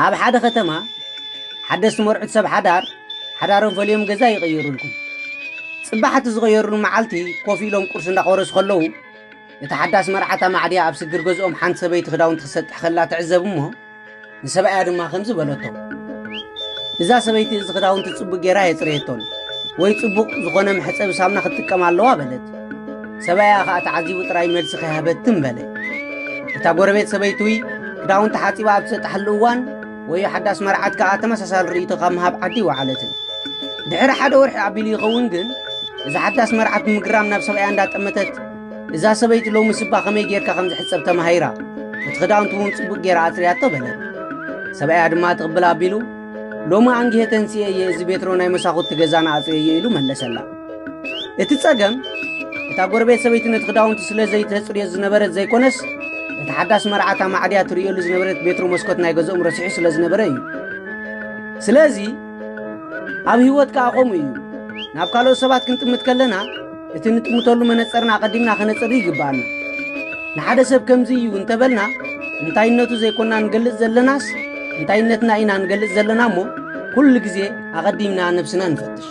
ኣብ ሓደ ከተማ ሓደስቲ መርዑት ሰብ ሓዳሮም ፈልዮም ገዛ ይቕይሩልኩም ጽባሕቲ ዝቕየሩሉ መዓልቲ ኮፍ ኢሎም ቁርስ እንዳቆረሱ ከለዉ እቲ ሓዳስ መርዓታ ማዕድያ ኣብ ስግር ገዝኦም ሓንቲ ሰበይቲ ክዳውንቲ ክሰጥሕ ከላ ትዕዘብ እሞ ንሰብኣያ ድማ ከምዚ በለቶ እዛ ሰበይቲ እዚ ክዳውንቲ ጽቡቕ ጌራ የጽረየቶን ወይ ጽቡቕ ዝኾነ መሕፀቢ ሳሙና ክትጥቀም ኣለዋ በለት ሰብኣያ ከዓ ተዓዚቡ ጥራይ መልሲ ከይሃበትን በለ እታ ጎረቤት ሰበይቲ ክዳውንቲ ሓፂባ ኣብ ትሰጥሐሉ እዋን ወይ ሓዳስ መርዓት ከዓ ተመሳሳሊ ርእይቶ ካብ ምሃብ ዓዲ ወዓለትን ድሕሪ ሓደ ወርሒ ኣቢሉ ይኸውን ግን እዛ ሓዳስ መርዓት ብምግራም ናብ ሰብኣያ እንዳጠመተት እዛ ሰበይቲ ሎሚ ስባ ከመይ ጌርካ ከም ዝሕፀብ ተማሂራ እቲ ክዳውንቲ እውን ጽቡቕ ጌራ ኣጽርያቶ በለት ሰብኣያ ድማ ትቕበል ኣቢሉ ሎሚ አንጊሄ ተንስየ እዚ ቤትሮ ናይ መሳኹት ገዛና ኣጽርየ ኢሉ መለሰላ እቲ ጸገም እታ ጎረቤት ሰበይቲ ነቲ ክዳውንቲ ስለ ዘይተጽርዮ ዝነበረት ዘይኮነስ እቲ ሓዳስ መርዓታ ማዕድያ ትርእየሉ ዝነበረት ቤትሮ መስኮት ናይ ገዝኦም ረሲሑ ስለ ዝነበረ እዩ ስለዚ ኣብ ህይወት ከዓ ከምኡ እዩ ናብ ካልኦት ሰባት ክንጥምት ከለና እቲ ንጥምተሉ መነጽርና ቀዲምና ከነጽር ይግባአና ንሓደ ሰብ ከምዚ እዩ እንተበልና እንታይነቱ ዘይኮንና ንገልጽ ዘለናስ እንታይነትና ኢና ንገልጽ ዘለና እሞ ኩሉ ግዜ ኣቀዲምና ነፍስና ንፈትሽ